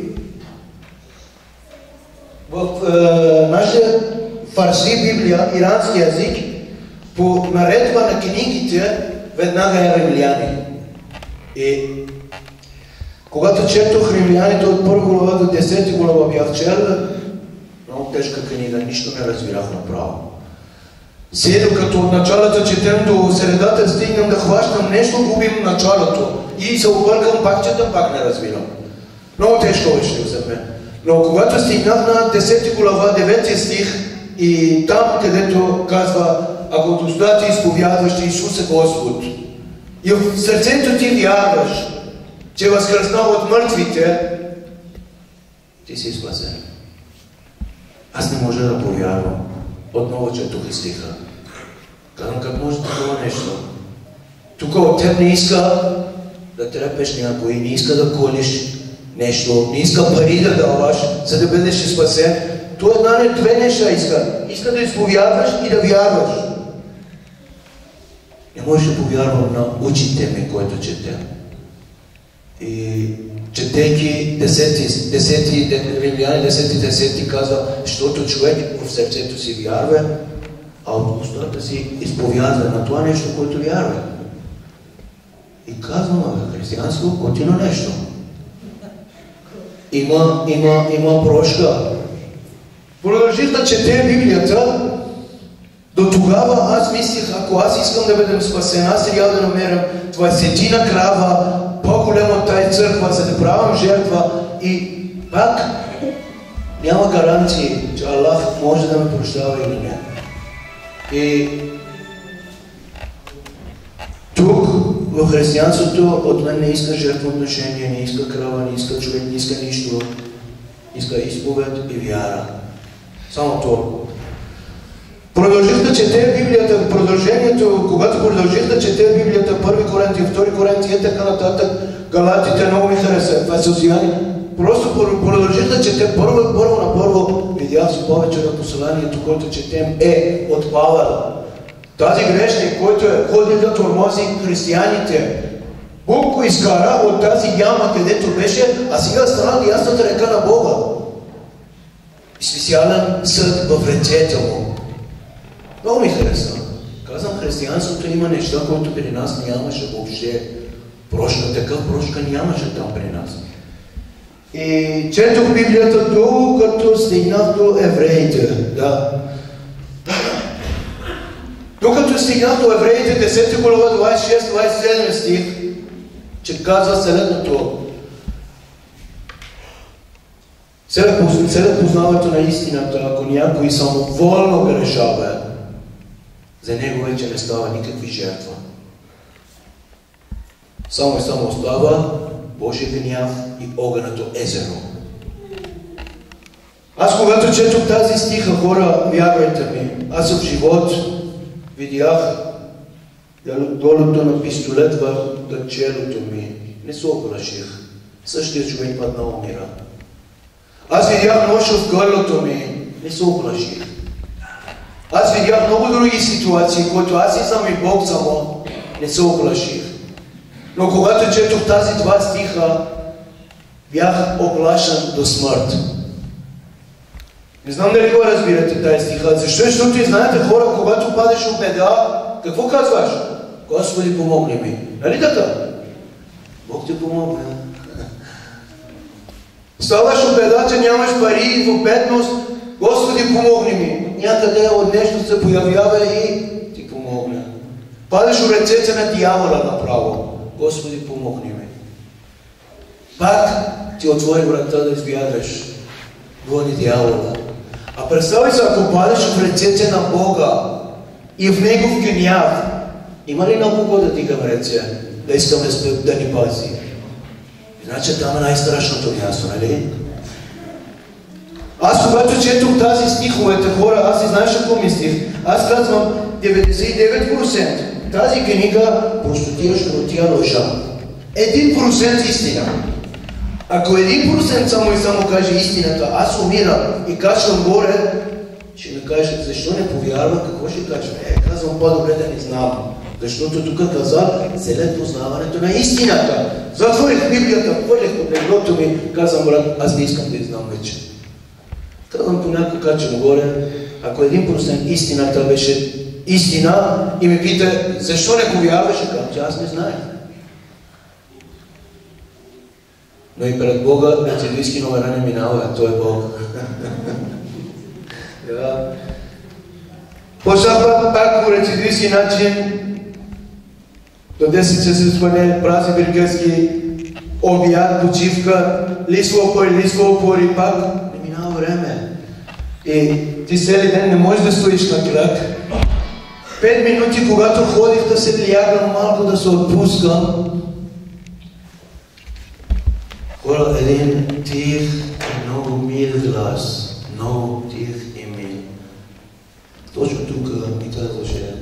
в нашия фарси Библия, ирански език, по наредба на книгите, веднага е Римляни. И когато четох Римляните от 1 глава до 10 глава бях чел, много тежка книга, нищо не разбирах направо. Сега докато от началото четем до средата стигнам да хващам нещо, губим началото. И се объркам, пак четам, пак не разбирам. Много тежко беше за мен. Но когато стигнах на 10 глава, 9 стих, и там, където казва: ако от уста ти изповядваш, че Исус е Господ, и в сърцето ти вярваш, че е възкръснал от мъртвите, ти си спасен. Аз не можа да повярвам. Отново четох и стиха. Казвам: как може такова нещо? Тук от теб не иска да трепеш някой, не иска да колиш нещо, не иска пари да даваш, за да бъдеш спасен. То две неща иска. Иска да изповядваш и да вярваш. Не можеш да повярвам на очите ми, които четем. И четейки 10 Римляни 10 казва: защото човек в сърцето си вярва, а от устата си изповядва на това нещо, което вярва. И казвам: християнство готино нещо. Има прошка. Продължих да чете Библията. До тогава аз мислих, ако аз искам да бъдем спасен, аз трябва да намерям 20 крава, по-голяма от тази църква, за да правям жертва, и пак няма гаранции, че Аллах може да ме прощава или не. И тук в християнството от мен не иска жертвоотношение, не иска крава, не иска човек, не иска нищо. Иска изповед и вяра. Само толкова. Продължих да чете Библията, продължението, когато продължих да чете Библията, 1 Коринтия, 2 Коринтия и така нататък, Галатите много ми хареса, това са Осияни. Просто продължих да чете първо видях си повече на посланието, което четем от Павел. Тази грешник, който е ходил да тормози християните, Бог го изкара от тази яма, където беше, а сега стана ясната река на Бога. И специален съд в ръцете му. Много ми хареса. Казвам, християнството има неща, които при нас нямаше въобще. Прошка, такъв прошка нямаше там при нас. И четох Библията докато стигнах до евреите. Да. Тук Докато стигнах до Евреите 10 глава 26-27 стих, че казва следното. След познаването на истината, ако някой самоволно грешава, за него вече не става никакви жертва. Само и само остава Божия гняв и огънето езеро. Аз когато четох тази стиха, хора, вярвайте ми, аз в живот видях долото на пистолет върху челото ми. Не се оплаших. Същия човек падна умира. Аз видях нож в гърлото ми. Не се оплаших. Аз видях много други ситуации, които аз и сам и Бог само не се оплаших. Но когато четох тази два стиха, бях оплашен до смърт. Не знам дали го разбирате тази стиха. Защо? Защото и знаете, хора, когато падеш в беда, какво казваш? Господи, помогни ми. Нали така? Бог ти помогне. Ставаш в беда, че нямаш пари, в бедност. Господи, помогни ми. Някъде от нещо се появява и ти помогне. Падаш в ръцете на дявола направо. Господи, помогни ми. Пак ти отвори врата да извядаш. Гони дявола. А представи се, ако падаш в ръцете на Бога и в Негов гняв, има ли на кого да дигам ръце, да искаме да ни пази? Значи там е най-страшното място, нали? Аз когато четох тази стиховете, хора, аз и знаеш какво мислих? Аз казвам 99%. Тази книга простотия, широтия, лъжа. 1% истина. Ако 1% само и само каже истината, аз умирам и качвам горе, ще ми каже, защо не повярва, какво ще каже? Казвам, по-добре да не знам. Защото тук каза, след познаването на истината. Затворих Библията, хвърлих под леглото ми, казвам, брат, аз не искам да я знам вече. Казвам, понякога качвам горе, ако 1% истината беше истина и ми пита, защо не повярваше, казвам, че аз не знаех. Но и пред Бога рецидивски номера не минава, той е Бог. Почнах пак по рецидивски начин, до 10 часа се спане, прази бергърски обяд, почивка, лисва опори, пак не минава време. И ти цели ден не можеш да стоиш на крак. 5 минути, когато ходих да се лягам малко, да се отпускам, хора, един тих, много мил глас, много тих и мил. Точно тук ми казваше,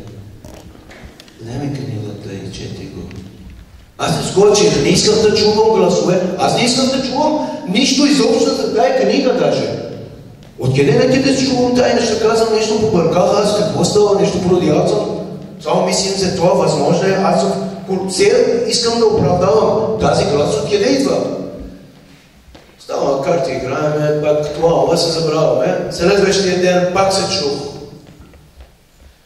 вземи книгата и чети го. Аз не скочих, не искам да чувам гласове, аз не искам да чувам нищо изобщо за тая книга даже. Откъде не ти да чувам тая неща, казвам нещо побърках, аз какво става, нещо продявам. Само мислим за това, възможно е, аз сега искам да оправдавам тази глас, откъде идва. Става карти играеме, пак това се забравяме, следващия ден пак се чух.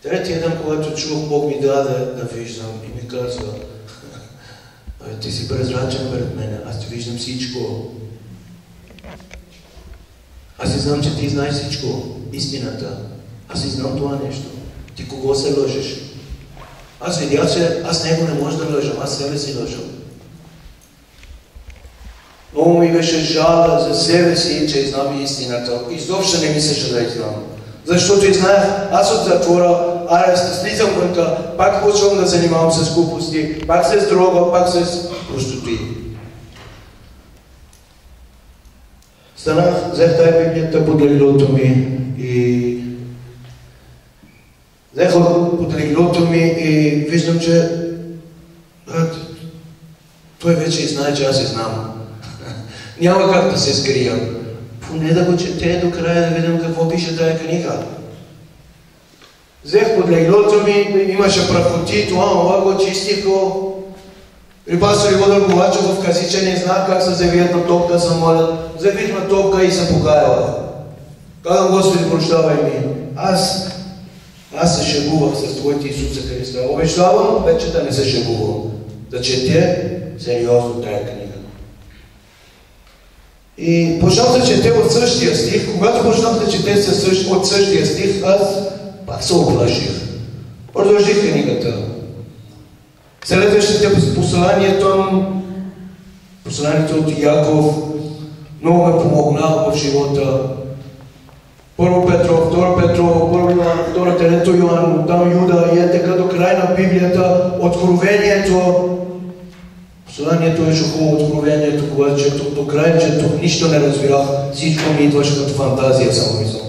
Третия ден, когато чух, Бог ми даде да виждам и ми казва, ти си презрачен пред мене, аз ти виждам всичко. Аз не знам, че ти знаеш всичко, истината. Аз не знам това нещо. Ти кого се лъжеш? Аз видях, че аз него не може да лъжам, аз себе си лъжам. Много ми беше жал за себе си, че знам истината. Изобщо не ми се жал да знам. Защото и знаех, аз от затвора, ареста, слизам вънка, пак почвам да занимавам с глупости, пак с дрога, пак с простоти. Станах, взех тая Библията под леглото ми и взех под леглото ми и виждам, че той вече знае, че аз знам. Няма как да се скрия. Поне да го чете до края да видим какво пише тая книга. Взех под леглото ми, имаше прахоти, това го чистих го. При пастор Иводор Ковачев в Казича не знах как се завият на топка, се молят. Завих на топка и се покаяла. Казвам, Господи, прощавай ми. Аз се шегувах с Твоите Исуса Христа. Обещавам вече да не се шегувам. Да чете сериозно тая книга. И почнах да чете от същия стих. Когато почнах да чете от същия стих, аз пак се оплаших. Продължих книгата. Следващите послания там, посланието от Яков, много ме помогна в живота. Първо Петро, второ Петро, първо Йоан, второ Трето Йоан, там Юда и така до край на Библията, Откровението. Посланието беше хубаво, Откровението, когато четох до край, четох, нищо не разбирах, всичко ми идваше като фантазия, само мисъл.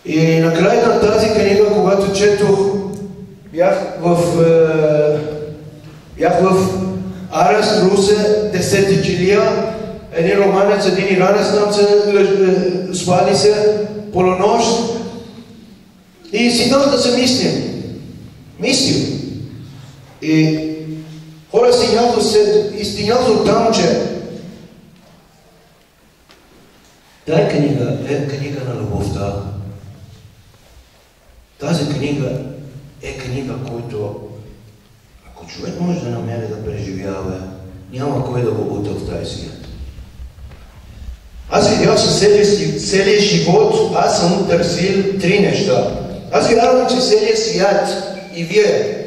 И накрая на тази книга, когато четох, бях в Арест, Русе, 10 килия, един романец, един иранец там се свали се полунощ и си дал да се мислим. И хора стигнах до там, че тази книга е книга на любовта. Тази книга е книга, която ако човек може да намери да преживява, няма кой да го бута в тази свят. Аз видях със целия живот, аз съм търсил 3 неща. Аз вярвам, че целият свят и вие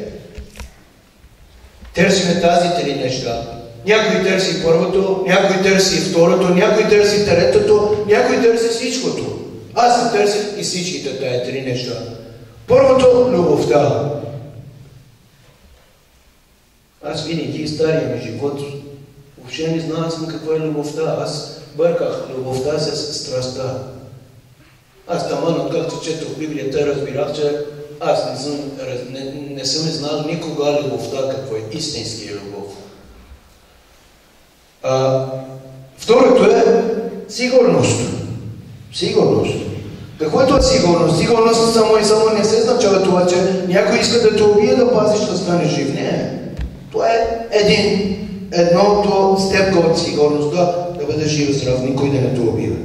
търсиме тази 3 неща. Някой търси първото, някой търси второто, някой търси третото, някой търси всичкото. Аз се търсих и всичките тая 3 неща. Първото – любовта. Аз винаги стария ми живот въобще не знам какво е любовта. Аз бърках любовта с страстта. Аз таман, откакто четох Библията, разбирах, че аз не съм знал никога любовта, какво е истински любов. Второто е сигурност. Сигурност. Какво е това сигурност? Сигурност само и само не се означава това, че някой иска да те убие да пазиш да станеш жив. Не. Това е едното степка от сигурността, да бъдеш жив здрав, никой да не те убива.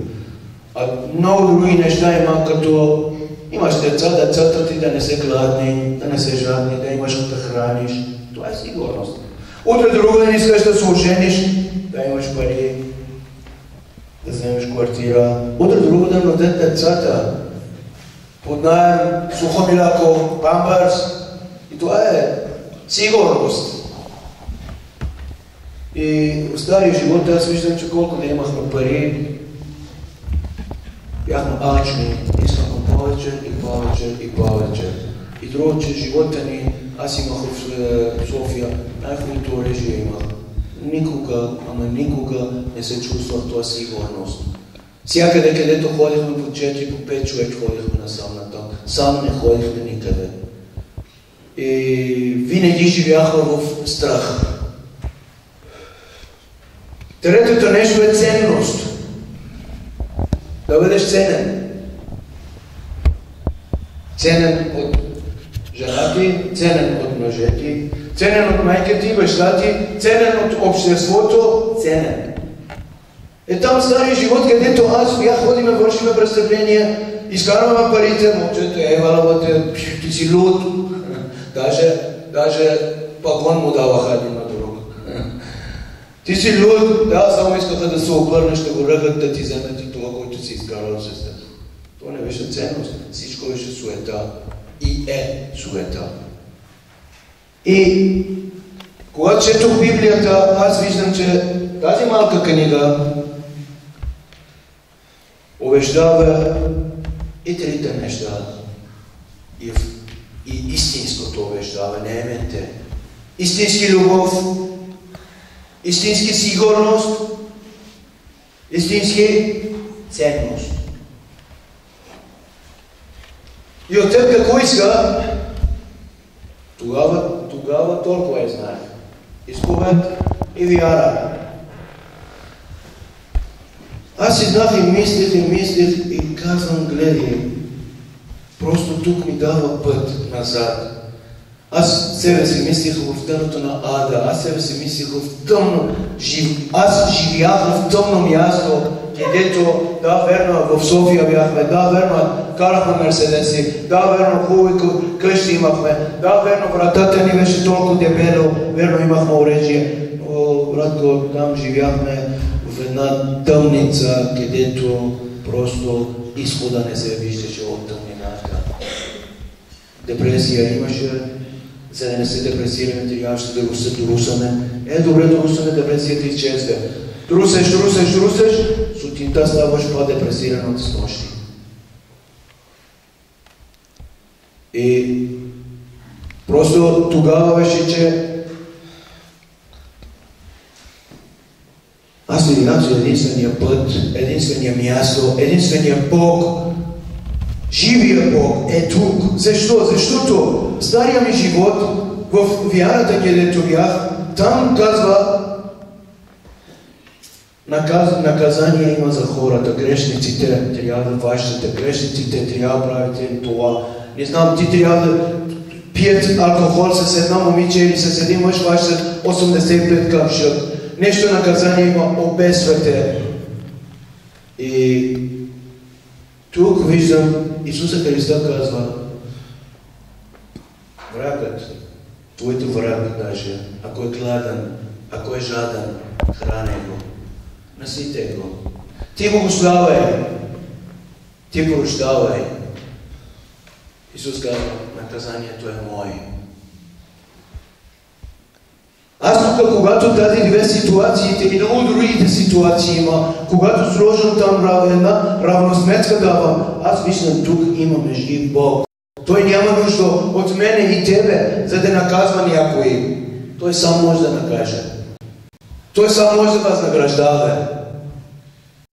А много други неща има, като имаш децата ти да не са гладни, да не са жадни, да имаш да храниш. Това е сигурност. Утре друго да не искаш да се ожениш, да имаш пари, да вземеш квартира. Утре друго да надят децата. Под наем, сухо мляко, памперс. И това е сигурност. И в стария живот аз виждам, че колко да имахме пари, бяхме алчни, искахме повече и повече и повече. И друго, че живота ни, аз имах в София, най-хубавото оръжие имах. Никога не се чувствах това сигурност. Всякъде, където ходихме по 4, по 5 човек ходихме насам натам. Сам не ходихме никъде. И винаги живяха в страх. Третото нещо е ценност. Да бъдеш ценен. Ценен от жена ти, ценен от мъже ти, ценен от майка ти, баща ти, ценен от обществото, ценен. Е там стария живот, където аз бях, ходиме, вършиме престъпления, изкарваме парите, момчето, евалавате, ти си луд. Даже пагон му даваха един на друг. Ти си луд, да, само искаха да се обърнеш, да го ръгат, да ти вземат и това, който си изкарал с теб. Това не беше ценност, всичко беше суета. И е суета. И когато четох Библията, аз виждам, че тази малка книга обещава и 3 неща. И истинското обещава, не ементе. Истински любов, истински сигурност, истински ценност. И от теб какво иска? Тогава толкова я знаех. Изповед и вяра. Аз си знах и мислех и казвам, гледай, просто тук ми дава път назад. Аз себе си мислех в дъното на ада, аз себе си мислех в тъмно, аз живях в тъмно място, където, да, верно, в София бяхме, да, верно, карахме мерседеси, да, верно, хубави къщи имахме, да, верно, вратата ни беше толкова дебело, верно, имахме оръжие, но, братко, там живяхме в една тъмница, където просто изхода не се виждаше от тъмнината. депресия имаше, за да не се депресираме, трябваше да русаме. Добре да русаме, депресията изчезва. Русеш, сутринта ставаш по-депресиран от снощи. И просто тогава беше, че аз видях, че единствения път, единствения място, единствения Бог, живия Бог е тук. Защо? Защото стария ми живот в вярата, където бях, там казва наказание има за хората, грешниците трябва да ващате, грешниците трябва да правите това. Не знам, ти трябва да пият алкохол с една момиче или с един мъж ващат 85 капшат. Нещо наказание има, обесвате. И тук виждам, Исуса Христа казва, врагът, твоето враг даже, ако е гладен, ако е жаден, храни го, насите го. Ти благославяй, ти прощавай. Исус казва, наказанието е мое. Аз тук, когато тази две ситуациите и много другите ситуации има, когато сложам там една равносметка давам, аз виждам тук имаме жив Бог. Той няма нужда от мене и тебе, за да наказва някой. Той сам може да накаже. Той сам може да възнаграждава.